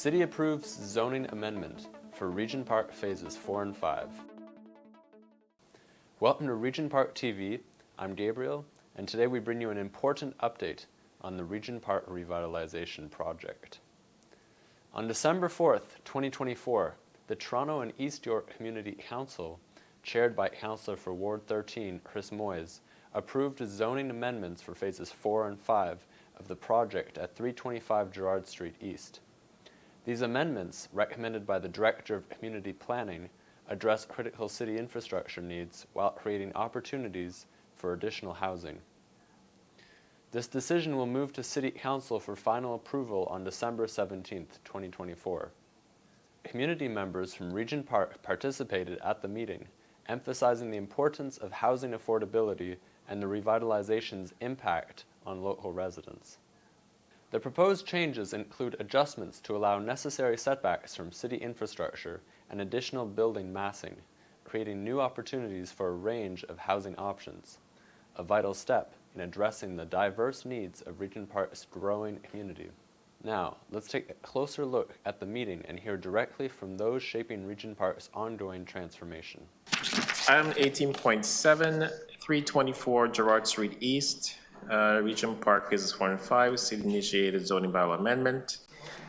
City approves zoning amendment for Regent Park phases 4 and 5. Welcome to Regent Park TV. I'm Gabriel, and today we bring you an important update on the Regent Park revitalization project. On December 4th, 2024, the Toronto and East York Community Council, chaired by Councillor for Ward-13 Chris Moise, approved zoning amendments for phases 4 and 5 of the project at 325 Gerard Street East. These amendments, recommended by the Director of Community Planning, address critical city infrastructure needs while creating opportunities for additional housing. This decision will move to City Council for final approval on December 17, 2024. Community members from Regent Park participated at the meeting, emphasizing the importance of housing affordability and the revitalization's impact on local residents. The proposed changes include adjustments to allow necessary setbacks from city infrastructure and additional building massing, creating new opportunities for a range of housing options, a vital step in addressing the diverse needs of Regent Park's growing community. Now, let's take a closer look at the meeting and hear directly from those shaping Regent Park's ongoing transformation. Item 18.7, 324 Gerard Street East, Regent Park phases 4 and 5, city-initiated zoning bylaw amendment.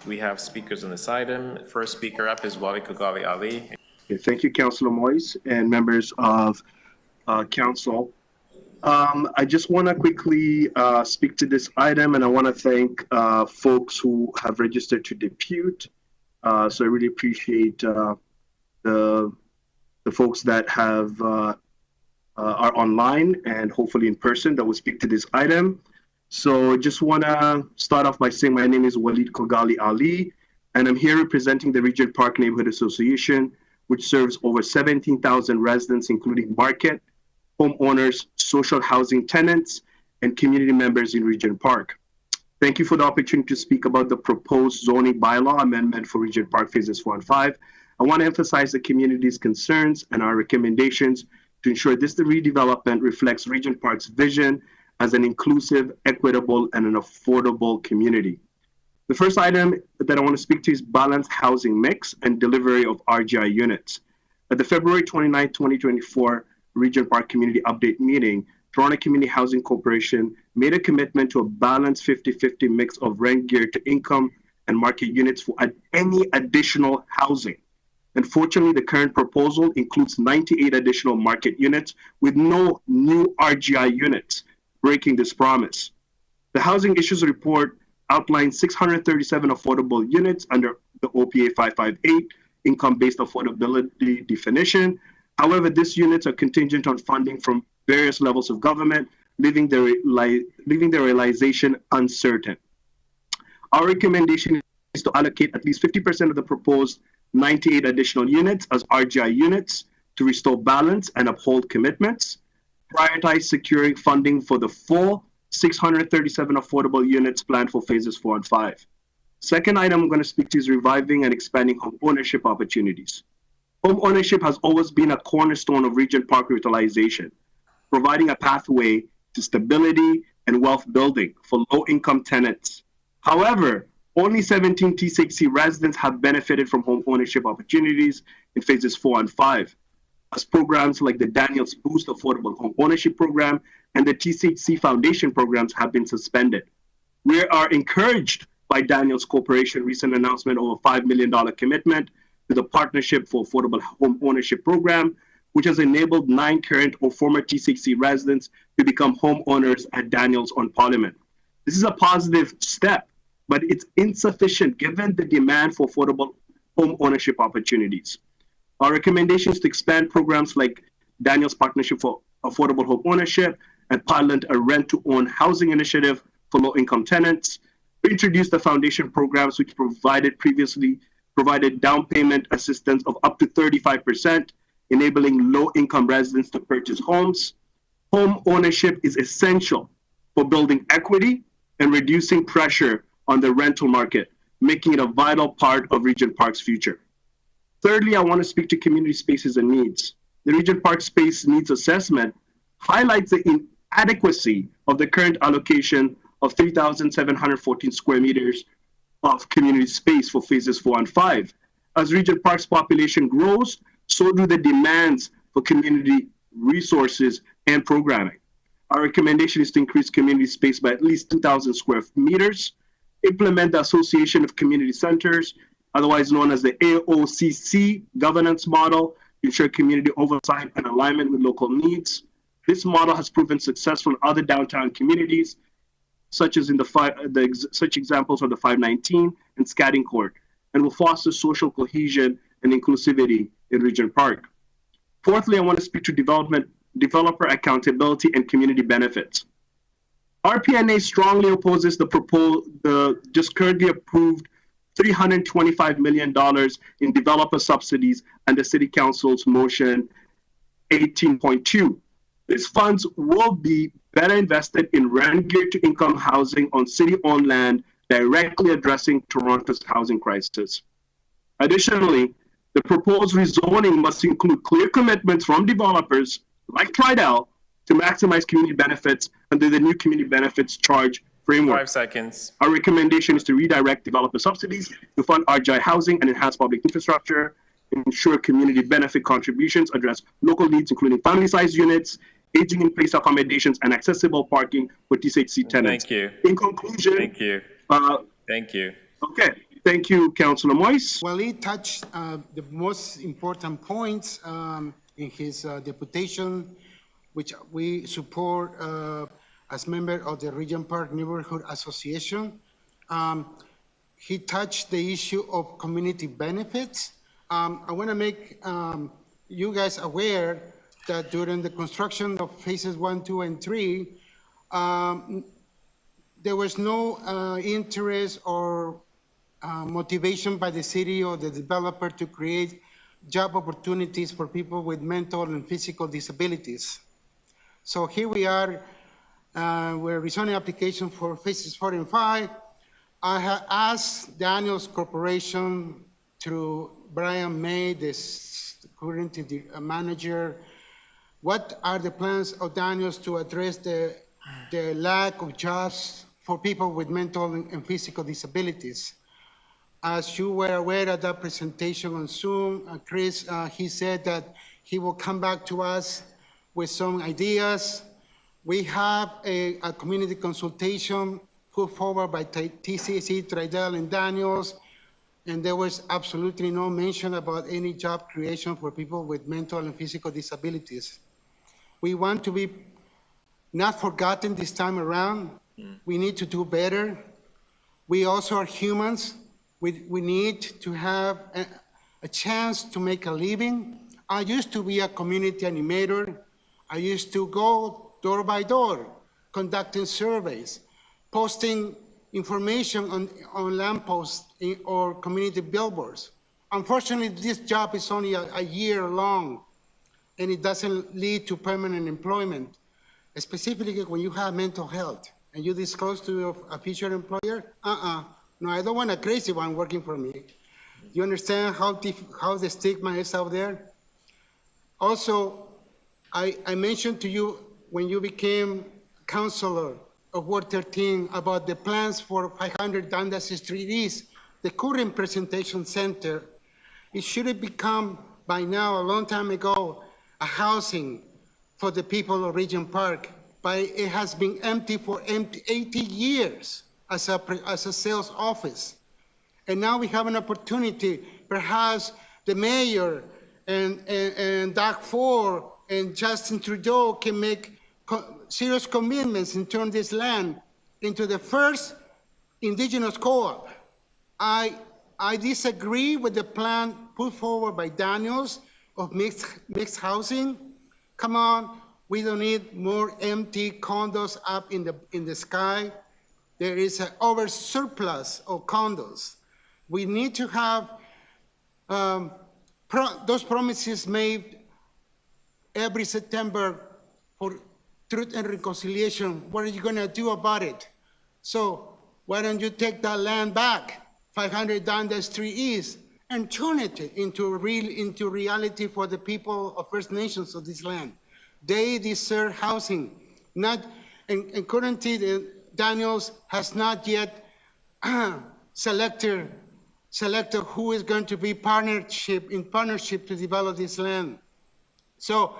We have speakers on this item. First speaker up is Wali Kogali Ali. Okay, thank you, Councillor Moise and members of Council. I just want to quickly speak to this item, and I want to thank folks who have registered to depute. So I really appreciate the folks that have are online and hopefully in person that will speak to this item. So just want to start off by saying my name is Walid Kogali Ali, and I'm here representing the Regent Park Neighborhood Association, which serves over 17,000 residents, including market, homeowners, social housing tenants, and community members in Regent Park. Thank you for the opportunity to speak about the proposed zoning bylaw amendment for Regent Park phases 4 and 5. I want to emphasize the community's concerns and our recommendations to ensure this redevelopment reflects Regent Park's vision as an inclusive, equitable, and an affordable community. The first item that I want to speak to is balanced housing mix and delivery of RGI units. At the February 29, 2024 Regent Park Community Update meeting, Toronto Community Housing Corporation made a commitment to a balanced 50-50 mix of rent geared to income and market units for any additional housing. Unfortunately, the current proposal includes 98 additional market units with no new RGI units, breaking this promise. The Housing Issues Report outlines 637 affordable units under the OPA 558 income-based affordability definition. However, these units are contingent on funding from various levels of government, leaving their realization uncertain. Our recommendation is to allocate at least 50% of the proposed 98 additional units as RGI units to restore balance and uphold commitments, prioritize securing funding for the full 637 affordable units planned for phases 4 and 5. Second item I'm going to speak to is reviving and expanding home ownership opportunities. Home ownership has always been a cornerstone of Regent Park revitalization, providing a pathway to stability and wealth building for low-income tenants. However, only 17 TCHC residents have benefited from home ownership opportunities in phases 4 and 5, as programs like the Daniels Boost Affordable Home Ownership Program and the TCHC Foundation programs have been suspended. We are encouraged by Daniels Corporation's recent announcement of a $5 million commitment to the Partnership for Affordable Home Ownership Program, which has enabled 9 current or former TCHC residents to become homeowners at Daniels on Parliament. This is a positive step, but it's insufficient given the demand for affordable home ownership opportunities. Our recommendation is to expand programs like Daniels Partnership for Affordable Home Ownership and pilot a rent-to-own housing initiative for low-income tenants. We introduced the foundation programs which provided down payment assistance of up to 35%, enabling low-income residents to purchase homes. Home ownership is essential for building equity and reducing pressure on the rental market, making it a vital part of Regent Park's future. Thirdly, I want to speak to community spaces and needs. The Regent Park Space Needs Assessment highlights the inadequacy of the current allocation of 3,714 square meters of community space for phases 4 and 5. As Regent Park's population grows, so do the demands for community resources and programming. Our recommendation is to increase community space by at least 2,000 square meters, implement the Association of Community Centers, otherwise known as the AOCC governance model, to ensure community oversight and alignment with local needs. This model has proven successful in other downtown communities, such as such examples are the 519 and Scatting Court, and will foster social cohesion and inclusivity in Regent Park. Fourthly, I want to speak to developer accountability and community benefits. RPNA strongly opposes the just currently approved $325 million in developer subsidies and the City Council's motion 18.2. These funds will be better invested in rent-geared to income housing on city-owned land, directly addressing Toronto's housing crisis. Additionally, the proposed rezoning must include clear commitments from developers like Tridel to maximize community benefits under the new community benefits charge framework. 5 seconds. Our recommendation is to redirect developer subsidies to fund RGI housing and enhance public infrastructure, ensure community benefit contributions address local needs, including family-sized units, aging in place accommodations, and accessible parking for TCHC tenants. Thank you. In conclusion, Thank you. Thank you. Okay, thank you, Councillor Moise. Well, he touched the most important points in his deputation, which we support as member of the Regent Park Neighborhood Association. He touched the issue of community benefits. I want to make you guys aware that during the construction of phases 1, 2, and 3, there was no interest or motivation by the city or the developer to create job opportunities for people with mental and physical disabilities. So here we are, we're rezoning application for phases 4 and 5. I have asked Daniels Corporation through Brian May, this current manager, what are the plans of Daniels to address the lack of jobs for people with mental and physical disabilities? As you were aware of that presentation on Zoom, Chris, he said that he will come back to us with some ideas. We have a community consultation put forward by TCHC, Tridel, and Daniels, and there was absolutely no mention about any job creation for people with mental and physical disabilities. We want to be not forgotten this time around. We need to do better. We also are humans. We need to have a chance to make a living. I used to be a community animator. I used to go door by door, conducting surveys, posting information on lampposts or community billboards. Unfortunately, this job is only a year long, and it doesn't lead to permanent employment, specifically when you have mental health and you disclose to a future employer, no, I don't want a crazy one working for me. You understand how the stigma is out there? Also, I mentioned to you when you became councillor of Ward-13 about the plans for 500 Dundas Street East, the current presentation center. It should have become by now, a long time ago, a housing for the people of Regent Park, but it has been empty for 80 years as a sales office. And now we have an opportunity, perhaps the mayor and Doug Ford and Justin Trudeau can make serious commitments and turn this land into the first indigenous co-op. I disagree with the plan put forward by Daniels of mixed housing. Come on, we don't need more empty condos up in the sky. There is an over surplus of condos. We need to have those promises made every September for Truth and Reconciliation. What are you gonna do about it? So why don't you take that land back, 500 Dundas Street East, and turn it into reality for the people of First Nations of this land. They deserve housing. And currently, Daniels has not yet selected who is going to be in partnership to develop this land. So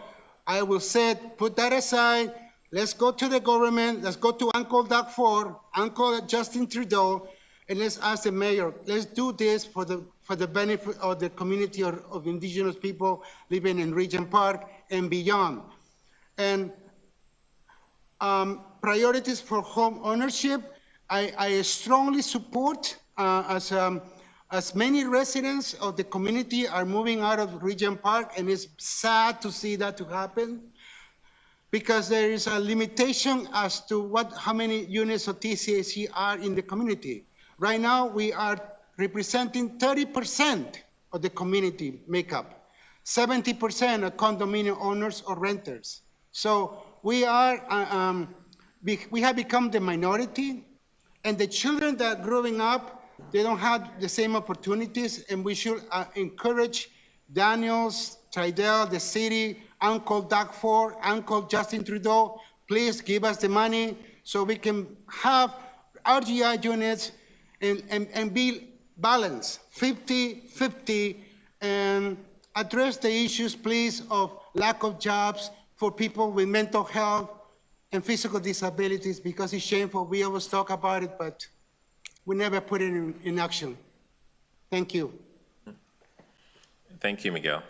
I will say, put that aside. Let's go to the government. Let's go to Uncle Doug Ford, Uncle Justin Trudeau, and let's ask the mayor. Let's do this for the benefit of the community of indigenous people living in Regent Park and beyond. And priorities for home ownership, I strongly support as many residents of the community are moving out of Regent Park, and it's sad to see that to happen, because there is a limitation as to how many units of TCHC are in the community. Right now, we are representing 30% of the community makeup, 70% are condominium owners or renters. So we have become the minority, and the children that are growing up, they don't have the same opportunities, and we should encourage Daniels, Tridell, the city, Uncle Doug Ford, Uncle Justin Trudeau, please give us the money so we can have RGI units and be balanced, 50-50, and address the issues, please, of lack of jobs for people with mental health and physical disabilities, because it's shameful. We always talk about it, but we never put it in action. Thank you. Thank you, Miguel.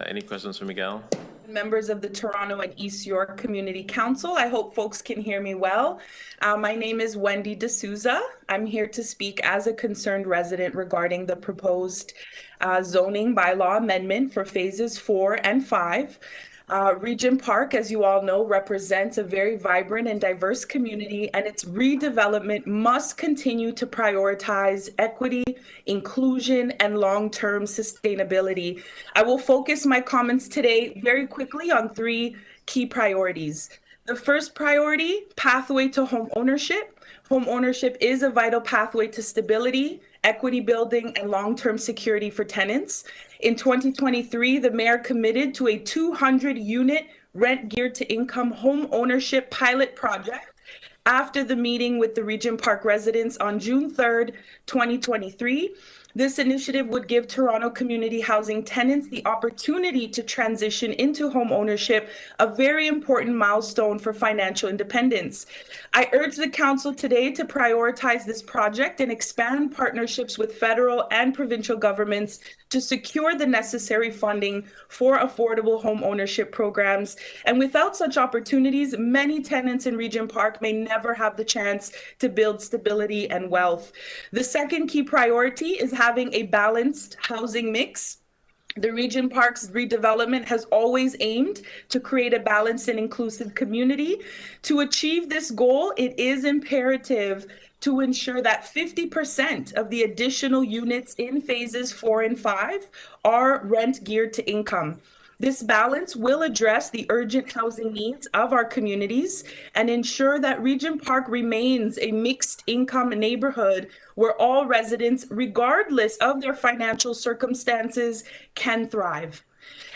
Any questions for Miguel? Members of the Toronto and East York Community Council, I hope folks can hear me well. My name is Wendy D'Souza. I'm here to speak as a concerned resident regarding the proposed zoning bylaw amendment for phases 4 and 5. Regent Park, as you all know, represents a very vibrant and diverse community, and its redevelopment must continue to prioritize equity, inclusion, and long-term sustainability. I will focus my comments today very quickly on 3 key priorities. The first priority, pathway to home ownership. Home ownership is a vital pathway to stability, equity building, and long-term security for tenants. In 2023, the mayor committed to a 200-unit rent geared to income home ownership pilot project after the meeting with the Regent Park residents on June 3rd, 2023. This initiative would give Toronto community housing tenants the opportunity to transition into home ownership, a very important milestone for financial independence. I urge the council today to prioritize this project and expand partnerships with federal and provincial governments to secure the necessary funding for affordable home ownership programs. And without such opportunities, many tenants in Regent Park may never have the chance to build stability and wealth. The second key priority is having a balanced housing mix. The Regent Park's redevelopment has always aimed to create a balanced and inclusive community. To achieve this goal, it is imperative to ensure that 50% of the additional units in phases 4 and 5 are rent geared to income. This balance will address the urgent housing needs of our communities and ensure that Regent Park remains a mixed income neighborhood where all residents, regardless of their financial circumstances, can thrive.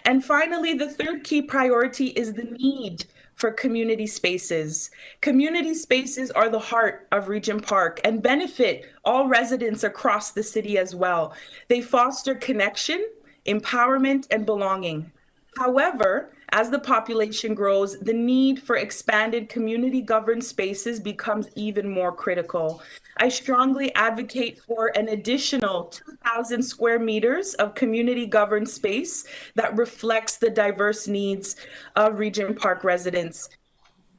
And finally, the third key priority is the need for community spaces. Community spaces are the heart of Regent Park and benefit all residents across the city as well. They foster connection, empowerment, and belonging. However, as the population grows, the need for expanded community-governed spaces becomes even more critical. I strongly advocate for an additional 2,000 square meters of community-governed space that reflects the diverse needs of Regent Park residents.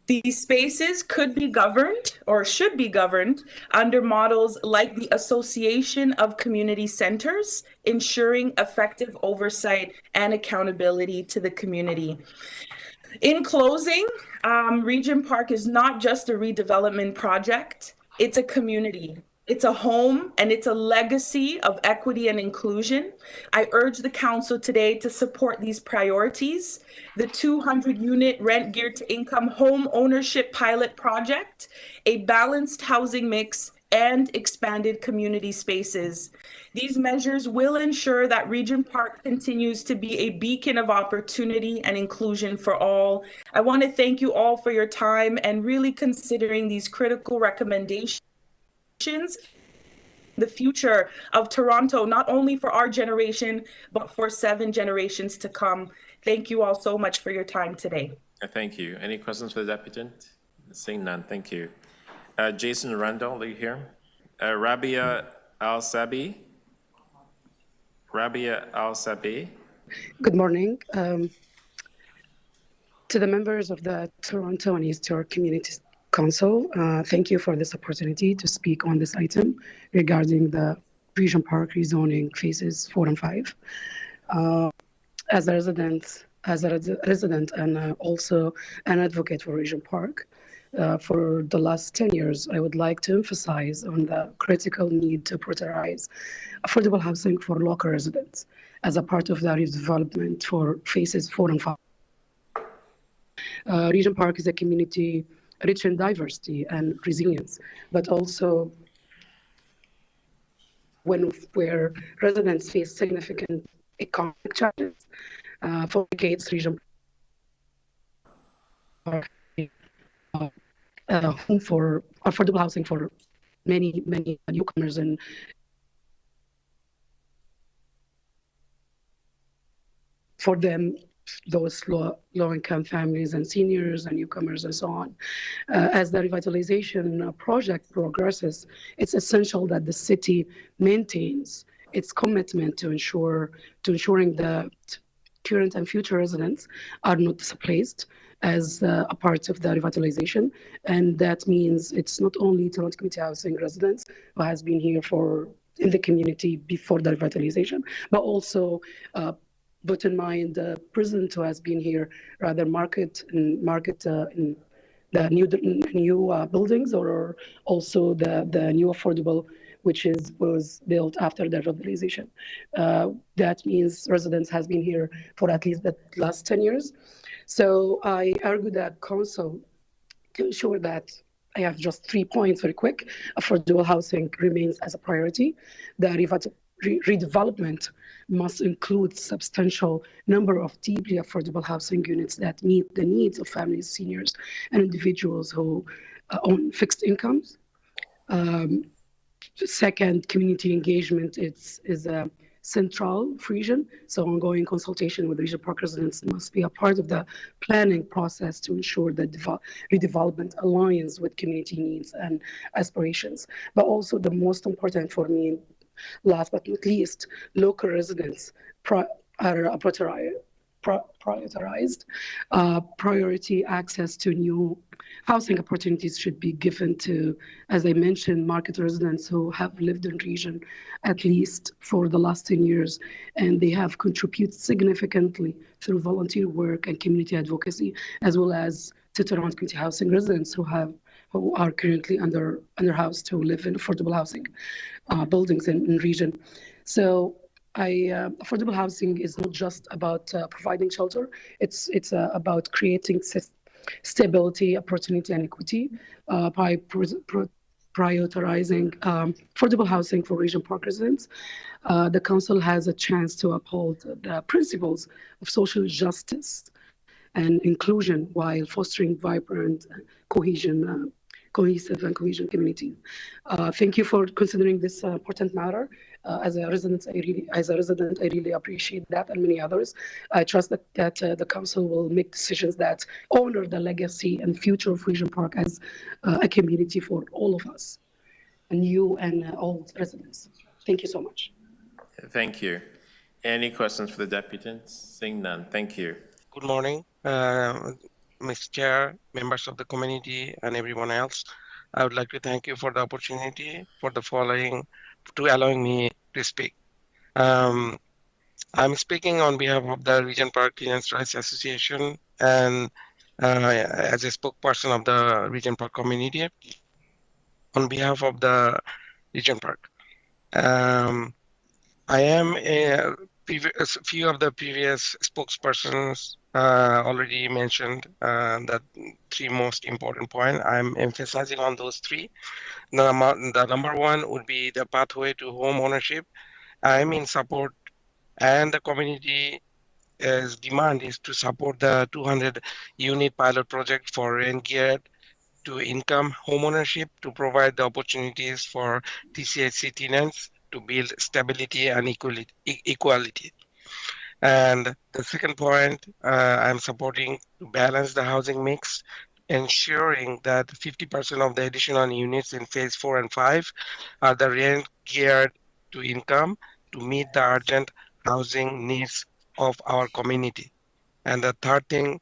These spaces could be governed or should be governed under models like the Association of Community Centers, ensuring effective oversight and accountability to the community. In closing, Regent Park is not just a redevelopment project, it's a community. It's a home and it's a legacy of equity and inclusion. I urge the council today to support these priorities: the 200-unit rent geared to income home ownership pilot project, a balanced housing mix, and expanded community spaces. These measures will ensure that Regent Park continues to be a beacon of opportunity and inclusion for all. I want to thank you all for your time and really considering these critical recommendations the future of Toronto, not only for our generation, but for 7 generations to come. Thank you all so much for your time today. Thank you. Any questions for the deputant? Seeing none, thank you. Jason Randall, are you here? Rabia Al-Sabi? Rabia Al-Sabi? Good morning. To the members of the Toronto and East York Community Council, thank you for this opportunity to speak on this item regarding the Regent Park rezoning phases 4 and 5. As a resident and also an advocate for Regent Park, for the last 10 years, I would like to emphasize on the critical need to prioritize affordable housing for local residents as a part of the redevelopment for phases 4 and 5. Regent Park is a community rich in diversity and resilience, but also where residents face significant economic challenges. For decades, Regent Park home for affordable housing for many newcomers and for them, those low-income families and seniors and newcomers and so on. As the revitalization project progresses, it's essential that the city maintains its commitment to ensuring that current and future residents are not displaced as a part of the revitalization. And that means it's not only Toronto Community Housing residents who has been here in the community before the revitalization, but also put in mind the president who has been here, rather market in the new buildings, or also the new affordable, which was built after the revitalization. That means residents has been here for at least the last 10 years. So I argue that council to ensure that I have just 3 points very quick. Affordable housing remains as a priority. The redevelopment must include substantial number of deeply affordable housing units that meet the needs of families, seniors, and individuals who own fixed incomes. Second, community engagement is a central for Regent, so ongoing consultation with Regent Park residents must be a part of the planning process to ensure that redevelopment aligns with community needs and aspirations. But also the most important for me, last but not least, local residents are prioritized. Priority access to new housing opportunities should be given to, as I mentioned, market residents who have lived in region at least for the last 10 years, and they have contributed significantly through volunteer work and community advocacy, as well as to Toronto Community Housing residents who are currently underhoused who live in affordable housing buildings in region. So affordable housing is not just about providing shelter, it's about creating stability, opportunity, and equity by prioritizing affordable housing for Regent Park residents. The council has a chance to uphold the principles of social justice and inclusion while fostering vibrant, cohesive and cohesion community. Thank you for considering this important matter. As a resident, I really appreciate that, and many others. I trust that the council will make decisions that honor the legacy and future of Regent Park as a community for all of us, and you and all residents. Thank you so much. Thank you. Any questions for the deputant? Seeing none. Thank you. Good morning, Mr. Chair, members of the community, and everyone else. I would like to thank you for the opportunity to allowing me to speak. I'm speaking on behalf of the Regent Park Tenants' Rights Association and as a spokesperson of the Regent Park community on behalf of the Regent Park. I am a few of the previous spokespersons already mentioned that 3 most important points. I'm emphasizing on those 3. The number 1 would be the pathway to home ownership. I'm in support, and the community's demand is to support the 200-unit pilot project for rent-geared to income homeownership to provide the opportunities for TCHC tenants to build stability and equality. And the second point, I'm supporting to balance the housing mix, ensuring that 50% of the additional units in phase 4 and 5 are the rent geared to income to meet the urgent housing needs of our community. And the third thing,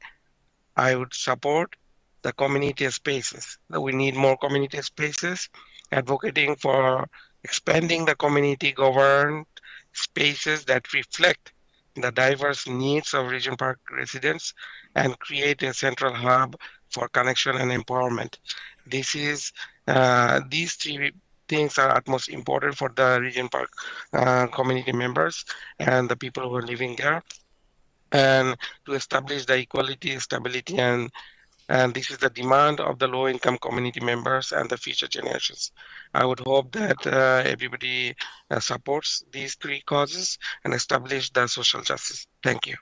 I would support the community spaces. We need more community spaces, advocating for expanding the community governed spaces that reflect the diverse needs of Regent Park residents and create a central hub for connection and empowerment. These three things are utmost important for the Regent Park community members and the people who are living there, and to establish the equality, stability, and this is the demand of the low-income community members and the future generations. I would hope that everybody supports these three causes and establish the social justice. Thank you.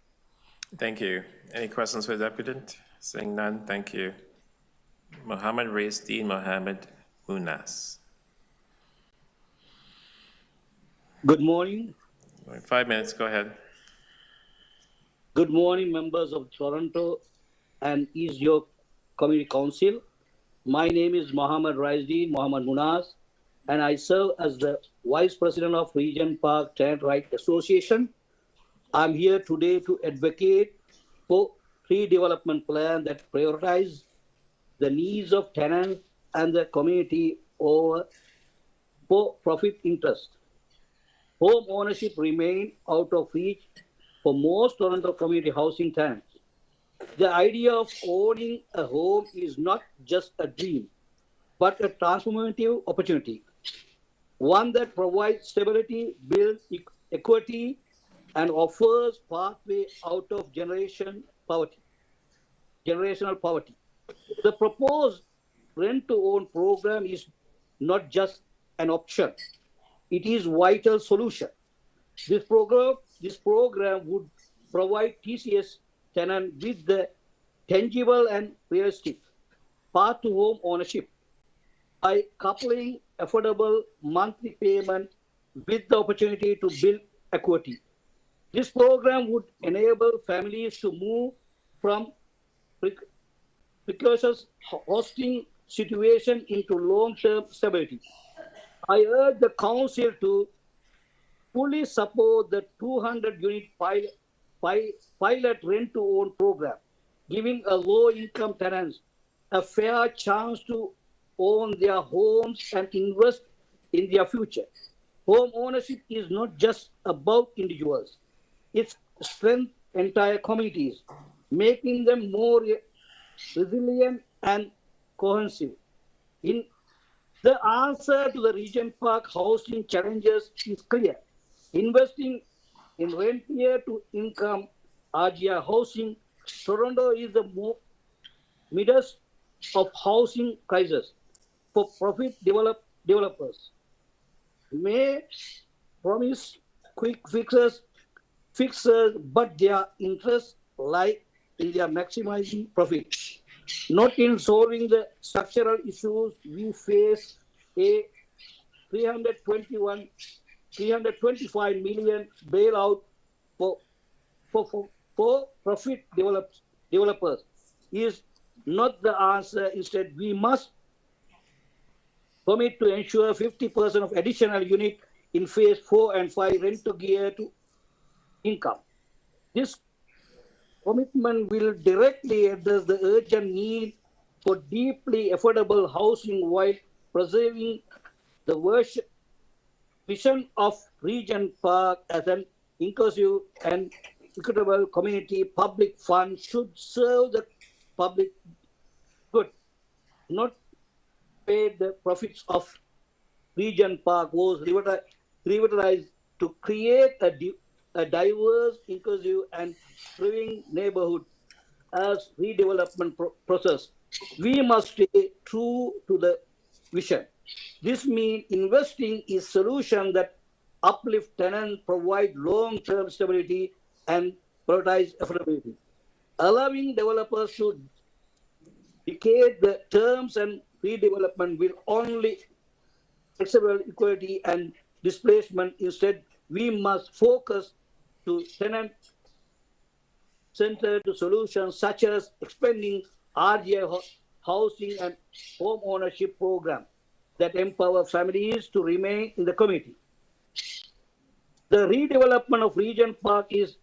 Thank you. Any questions for the applicant? Seeing none, thank you. Mohammed Raisdeen Mohammed Munas. Good morning. 5 minutes, go ahead. Good morning, members of Toronto and East York Community Council. My name is Mohammed Raisdeen Mohammed Munas, and I serve as the Vice President of Regent Park Tenant Rights Association. I'm here today to advocate for pre-development plan that prioritize the needs of tenants and the community over for profit interest. Home ownership remain out of reach for most Toronto community housing tenants. The idea of owning a home is not just a dream, but a transformative opportunity, one that provides stability, builds equity, and offers pathway out of generational poverty. The proposed rent-to-own program is not just an option; it is a vital solution. This program would provide TCS tenant with the tangible and realistic path to home ownership by coupling affordable monthly payment with the opportunity to build equity. This program would enable families to move from precarious hosting situation into long-term stability. I urge the council to fully support the 200-unit pilot rent-to-own program, giving a low-income tenants a fair chance to own their homes and invest in their future. Home ownership is not just about individuals. It strengthens entire communities, making them more resilient and cohesive. The answer to the Regent Park housing challenges is clear. Investing in rent-to-income RGR housing, Toronto is the midst of housing crisis for profit developers. May promise quick fixes, but their interests lie in their maximizing profit, not in solving the structural issues we face. A 325 million bailout for profit developers is not the answer. Instead, we must commit to ensure 50% of additional unit in phase 4 and 5 rent to gear to income. This commitment will directly address the urgent need for deeply affordable housing while preserving the vision of Regent Park as an inclusive and equitable community. Public funds should serve the public good, not pay the profits of Regent Park was revitalized to create a diverse, inclusive, and thriving neighborhood as redevelopment process. We must stay true to the vision. This means investing in solutions that uplift tenants, provide long-term stability, and prioritize affordability. Allowing developers to decade, the terms and redevelopment will only accelerate equality and displacement. Instead, we must focus to tenant-centered solutions such as expanding RGI housing and home ownership program that empower families to remain in the community. The redevelopment of Regent Park is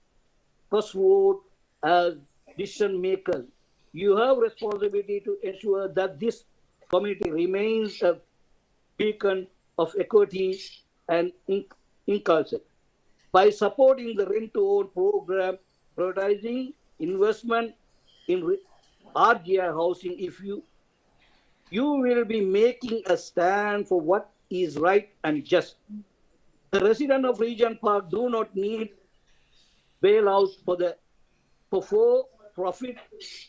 first vote as decision makers. You have responsibility to ensure that this community remains a beacon of equity and inclusion. By supporting the rent-to-own program, prioritizing investment in RGI housing, you will be making a stand for what is right and just. The residents of Regent Park do not need bailouts for for-profit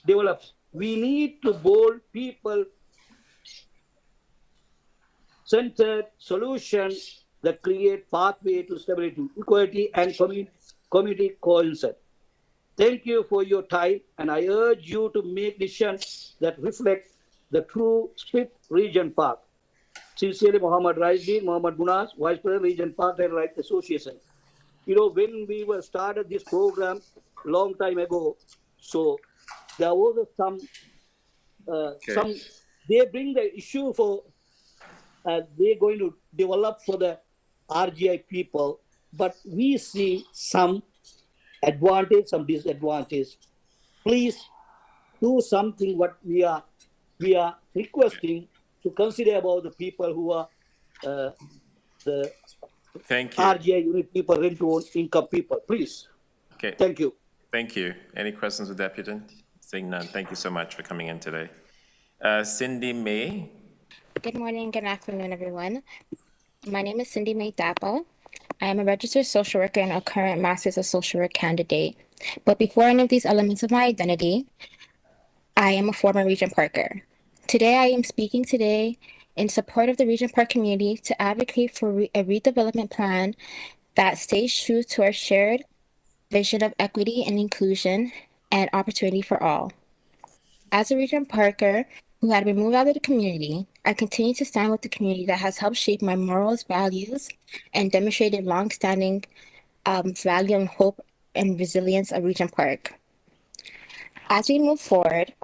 developers. We need to build people-centered solutions that create pathway to stability, equality, and community cohesion. Thank you for your time, and I urge you to make decisions that reflect the true spirit of Regent Park. Sincerely, Mohammed Raisdeen, Mohammed Munas, Vice President, Regent Park and Rights Association. You know, when we were started this program long time ago, so there was they bring the issue for they're going to develop for the RGI people, but we see some advantage, some disadvantage. Please do something what we are requesting to consider about the people who are the Thank you. RGI unit people, rent-to-own income people. Please. Okay. Thank you. Thank you. Any questions with Deputy? Seeing none. Thank you so much for coming in today. Cindy May. Good morning, good afternoon, everyone. My name is Cindy May Dappa. I am a registered social worker and a current Masters of Social Work candidate. But before any of these elements of my identity, I am a former Regent Parker. Today, I am speaking in support of the Regent Park community to advocate for a redevelopment plan that stays true to our shared vision of equity and inclusion and opportunity for all. As a Regent Parker who had been moved out of the community, I continue to stand with the community that has helped shape my morals, values, and demonstrated longstanding value and hope and resilience of Regent Park. As we move forward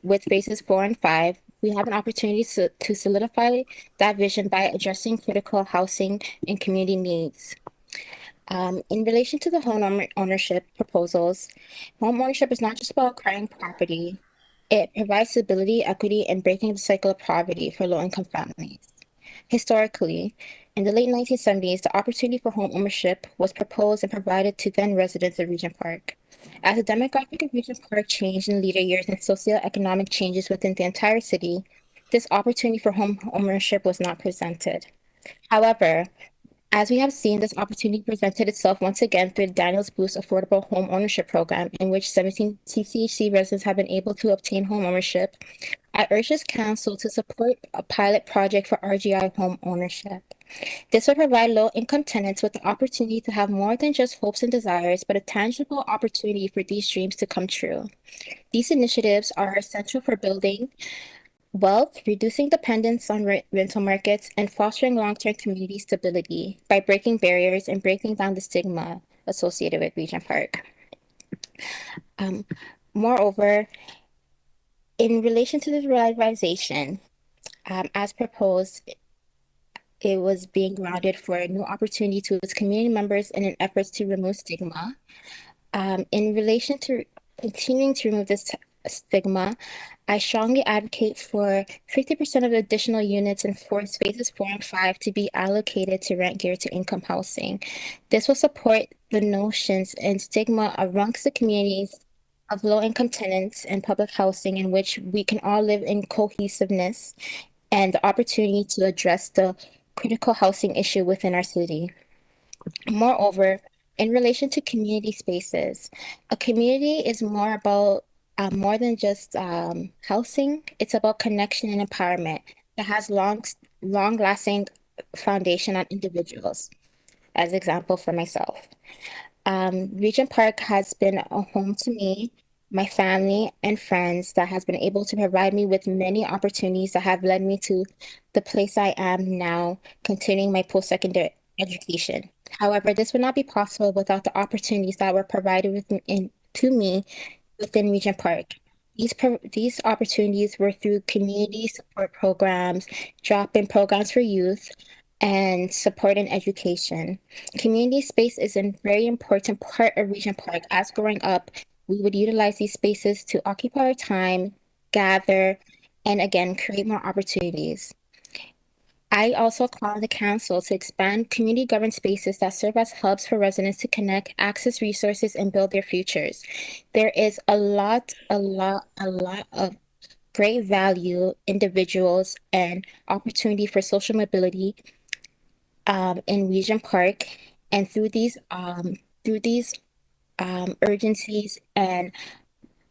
with phases 4 and 5, we have an opportunity to solidify that vision by addressing critical housing and community needs. In relation to the home ownership proposals, home ownership is not just about acquiring property. It provides stability, equity, and breaking the cycle of poverty for low-income families. Historically, in the late 1970s, the opportunity for home ownership was proposed and provided to then residents of Regent Park. As the demographic of Regent Park changed in later years and socioeconomic changes within the entire city, this opportunity for home ownership was not presented. However, as we have seen, this opportunity presented itself once again through the Daniels Boost Affordable Home Ownership Program, in which 17 TCHC residents have been able to obtain home ownership. I urge this council to support a pilot project for RGI home ownership. This will provide low-income tenants with the opportunity to have more than just hopes and desires, but a tangible opportunity for these dreams to come true. These initiatives are essential for building wealth, reducing dependence on rental markets, and fostering long-term community stability by breaking barriers and breaking down the stigma associated with Regent Park. Moreover, in relation to the revitalization, as proposed, it was being grounded for a new opportunity to its community members in an effort to remove stigma. In relation to continuing to remove this stigma, I strongly advocate for 50% of the additional units in phases 4 and 5 to be allocated to rent geared to income housing. This will support the notions and stigma amongst the communities of low-income tenants and public housing in which we can all live in cohesiveness and the opportunity to address the critical housing issue within our city. Moreover, in relation to community spaces, a community is more about more than just housing. It's about connection and empowerment that has long-lasting foundation on individuals. As an example for myself, Regent Park has been a home to me my family, and friends that has been able to provide me with many opportunities that have led me to the place I am now, continuing my post-secondary education. However, this would not be possible without the opportunities that were provided to me within Regent Park. These opportunities were through community support programs, drop-in programs for youth, and support in education. Community space is a very important part of Regent Park. As growing up, we would utilize these spaces to occupy our time, gather, and again, create more opportunities. I also call on the council to expand community governed spaces that serve as hubs for residents to connect, access resources, and build their futures. There is a lot of great value, individuals, and opportunity for social mobility in Regent Park, and through these urgencies and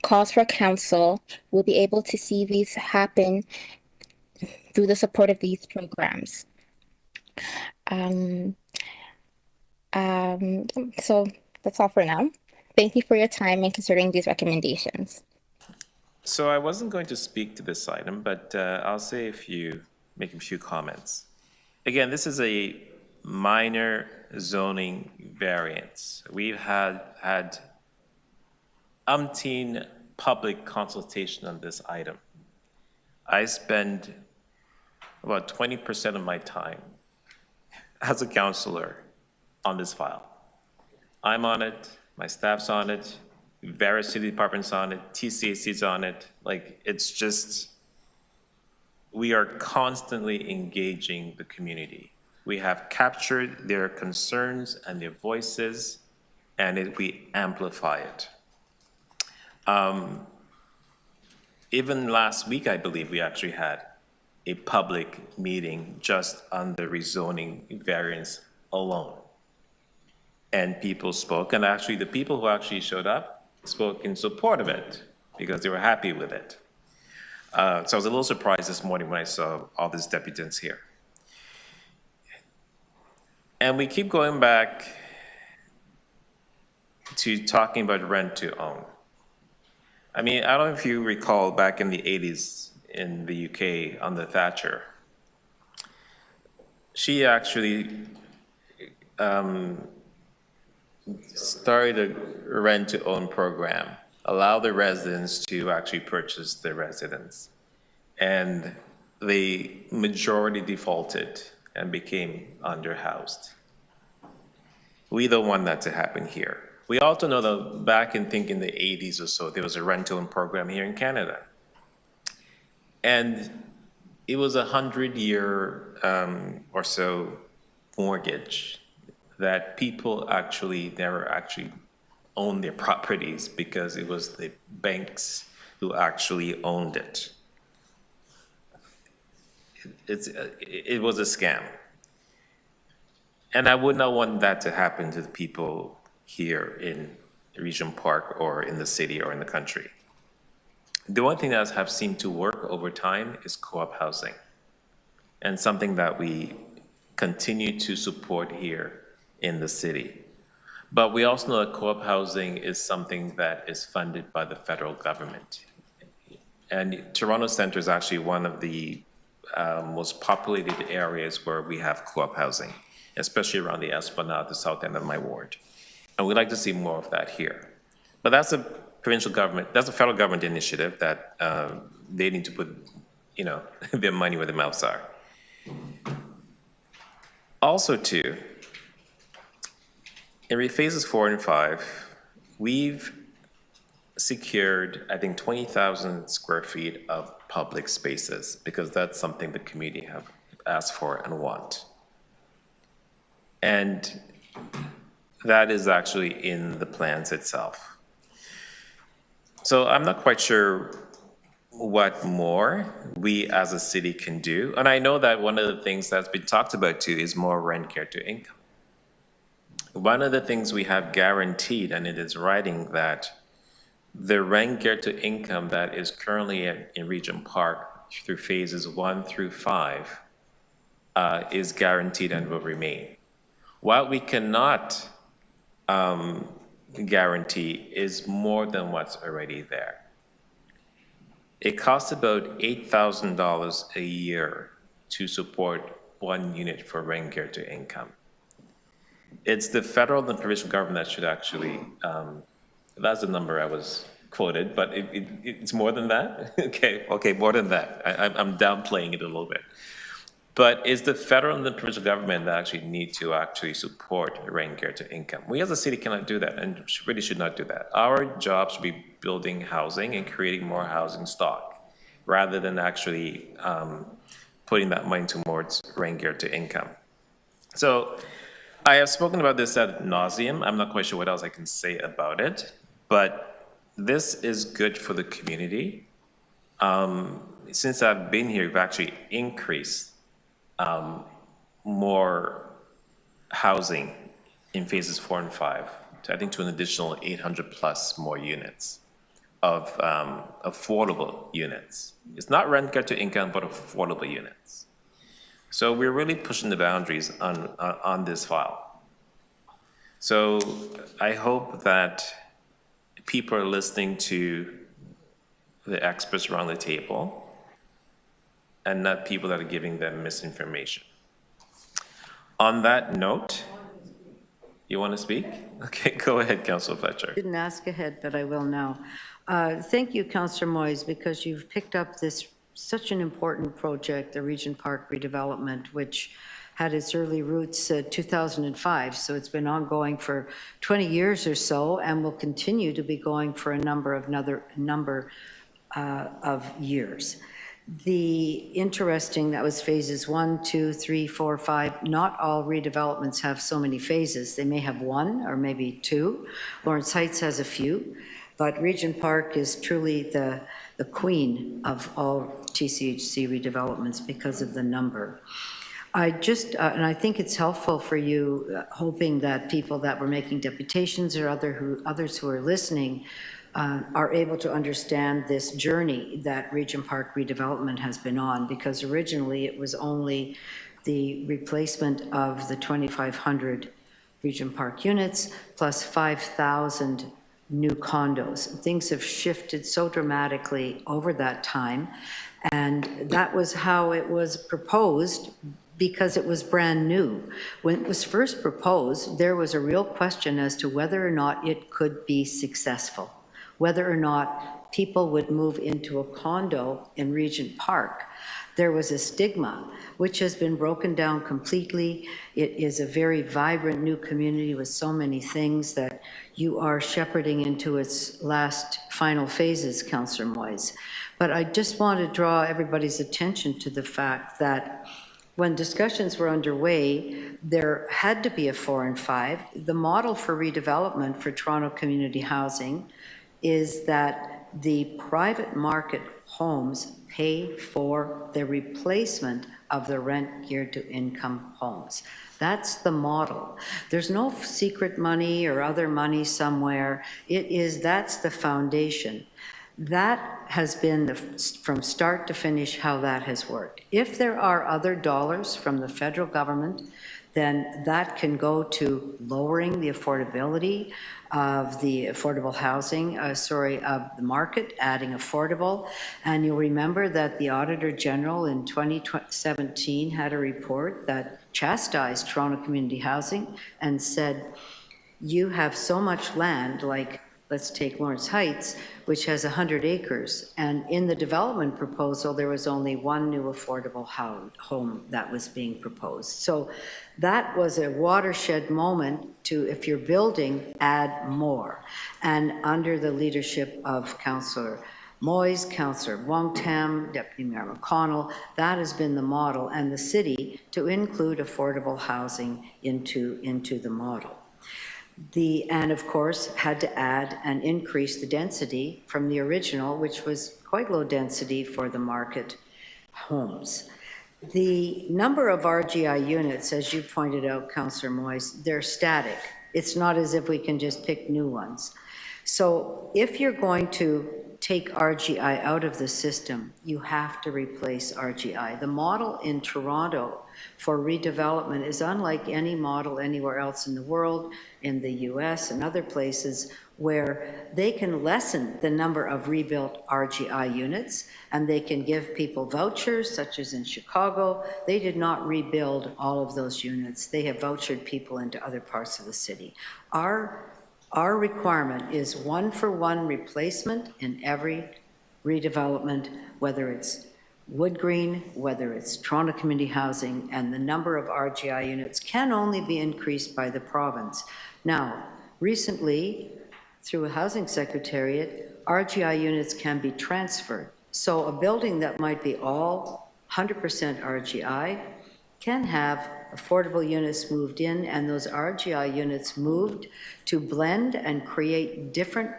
calls for council, we'll be able to see these happen through the support of these programs. So that's all for now. Thank you for your time in considering these recommendations. So I wasn't going to speak to this item, but I'll make a few comments. Again, this is a minor zoning variance. We've had umpteen public consultation on this item. I spend about 20% of my time as a councillor on this file. I'm on it, my staff's on it, various city departments on it, TCHC's on it. Like, it's just, we are constantly engaging the community. We have captured their concerns and their voices, and we amplify it. Even last week, I believe we actually had a public meeting just on the rezoning variance alone. And people spoke, and actually the people who actually showed up spoke in support of it because they were happy with it. So I was a little surprised this morning when I saw all these deputants here. And we keep going back to talking about rent to own. I mean, I don't know if you recall back in the 80s in the UK under Thatcher. She actually started a rent to own program, allow the residents to actually purchase the residence. And the majority defaulted and became underhoused. We don't want that to happen here. We also know that back in, think in the 80s or so, there was a rent-to-own program here in Canada. And it was a 100-year or so mortgage that people actually never actually owned their properties because it was the banks who actually owned it. It was a scam. And I would not want that to happen to the people here in Regent Park or in the city or in the country. The one thing that have seemed to work over time is co-op housing, and something that we continue to support here in the city. But we also know that co-op housing is something that is funded by the federal government. And Toronto Centre is actually one of the most populated areas where we have co-op housing, especially around the Esplanade, the south end of my ward. And we'd like to see more of that here. But that's a provincial government, that's a federal government initiative that they need to put, their money where their mouths are. Also too, in phases 4 and 5, we've secured, I think, 20,000 square feet of public spaces because that's something the community have asked for and want. And that is actually in the plans itself. So I'm not quite sure what more we as a city can do. And I know that one of the things that's been talked about too is more rent care to income. One of the things we have guaranteed, and it is writing, that the rent care to income that is currently in Regent Park through phases 1 through 5 is guaranteed and will remain. While we cannot guarantee is more than what's already there. It costs about $8,000 a year to support one unit for rent guaranteed income. It's the federal and provincial government that should actually, that's the number I was quoted, but it's more than that? Okay, more than that. I'm downplaying it a little bit. But it's the federal and the provincial government that actually need to actually support rent guaranteed income. We as a city cannot do that and really should not do that. Our job should be building housing and creating more housing stock rather than actually putting that money towards rent guaranteed income. So I have spoken about this ad nauseum. I'm not quite sure what else I can say about it, but this is good for the community. Since I've been here, we've actually increased more housing in phases 4 and 5, I think to an additional 800 plus more units of affordable units. It's not rent guaranteed income, but affordable units. So we're really pushing the boundaries on this file. So I hope that people are listening to the experts around the table and not people that are giving them misinformation. On that note, you want to speak? Okay, go ahead, Councillor Fletcher. I didn't ask ahead, but I will now. Thank you, Councillor Moise, because you've picked up this such an important project, the Regent Park redevelopment, which had its early roots 2005, so it's been ongoing for 20 years or so, and will continue to be going for a number of years. The interesting, that was phases 1, 2, 3, 4, 5. Not all redevelopments have so many phases. They may have 1 or maybe 2. Lawrence Heights has a few, but Regent Park is truly the queen of all TCHC redevelopments because of the number. And I think it's helpful for you, hoping that people that were making deputations or others who are listening are able to understand this journey that Regent Park redevelopment has been on, because originally it was only the replacement of the 2,500 Regent Park units plus 5,000 new condos. Things have shifted so dramatically over that time, and that was how it was proposed because it was brand new. When it was first proposed, there was a real question as to whether or not it could be successful, whether or not people would move into a condo in Regent Park. There was a stigma, which has been broken down completely. It is a very vibrant new community with so many things that you are shepherding into its last final phases, Councillor Moise. But I just want to draw everybody's attention to the fact that when discussions were underway, there had to be a 4 and 5. The model for redevelopment for Toronto community housing is that the private market homes pay for the replacement of the rent geared to income homes. That's the model. There's no secret money or other money somewhere. That's the foundation. That has been from start to finish how that has worked. If there are other dollars from the federal government, then that can go to lowering the affordability of the affordable housing, of the market, adding affordable. And you'll remember that the Auditor General in 2017 had a report that chastised Toronto community housing and said, you have so much land, like let's take Lawrence Heights, which has 100 acres. And in the development proposal, there was only 1 new affordable home that was being proposed. So that was a watershed moment to, if you're building, add more. And under the leadership of Councillor Moise, Councillor Wong-Tam, Deputy Mayor McConnell, that has been the model, and the city to include affordable housing into the model. And of course, had to add and increase the density from the original, which was quite low density for the market homes. The number of RGI units, as you pointed out, Councillor Moise, they're static. It's not as if we can just pick new ones. So if you're going to take RGI out of the system, you have to replace RGI. The model in Toronto for redevelopment is unlike any model anywhere else in the world, in the US and other places, where they can lessen the number of rebuilt RGI units and they can give people vouchers, such as in Chicago. They did not rebuild all of those units. They have vouchered people into other parts of the city. Our requirement is one-for-one replacement in every redevelopment, whether it's Wood Green, whether it's Toronto Community Housing, and the number of RGI units can only be increased by the province. Now, recently, through a housing secretariat, RGI units can be transferred. So a building that might be all 100% RGI can have affordable units moved in, and those RGI units moved to blend and create different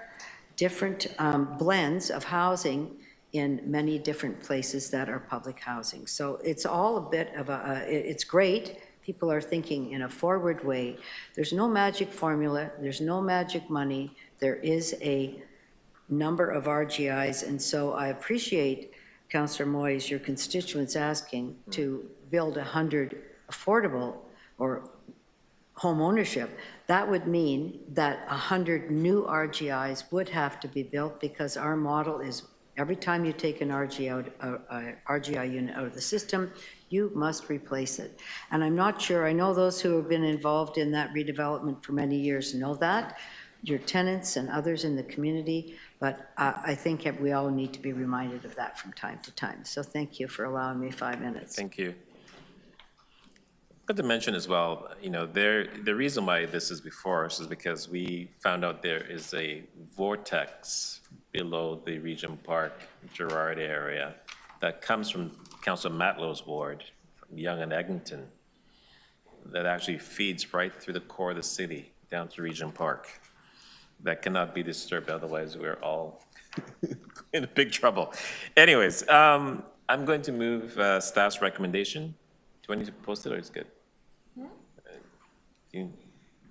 blends of housing in many different places that are public housing. So it's all a bit of it's great. People are thinking in a forward way. There's no magic formula. There's no magic money. There is a number of RGIs, and so I appreciate, Councillor Moise, your constituents asking to build 100 affordable or home ownership. That would mean that 100 new RGIs would have to be built, because our model is every time you take an RGI unit out of the system, you must replace it. And I'm not sure, I know those who have been involved in that redevelopment for many years know that, your tenants and others in the community, but I think we all need to be reminded of that from time to time. So thank you for allowing me 5 minutes. Thank you. But to mention as well, you know, the reason why this is before us is because we found out there is a vortex below the Regent Park, Gerard area that comes from Councillor Matlow's ward, from Yonge and Eglinton, that actually feeds right through the core of the city down to Regent Park. That cannot be disturbed, otherwise we're all in big trouble. Anyways, I'm going to move staff's recommendation. Do I need to post it, or is it good? Do you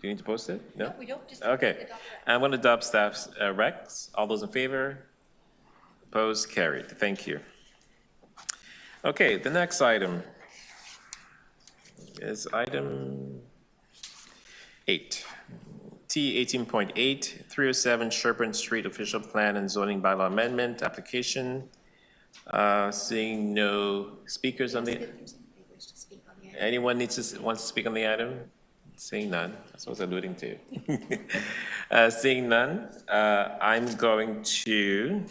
need to post it? No, we don't. Just okay. I'm going to adopt staff's recs. All those in favor? Opposed? Carried. Thank you. Okay, the next item is item 8. T 18.8, 307 Sherburne Street Official Plan and Zoning Bylaw Amendment application. Seeing no speakers on the... Anyone wants to speak on the item? Seeing none, that's what I was alluding to. Seeing none, I'm going to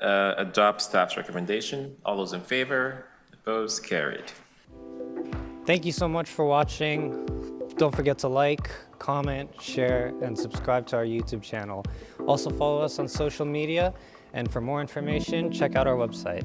adopt staff's recommendation. All those in favor? Opposed? Carried. Thank you so much for watching. Don't forget to like, comment, share, and subscribe to our YouTube channel. Also follow us on social media, and for more information, check out our website.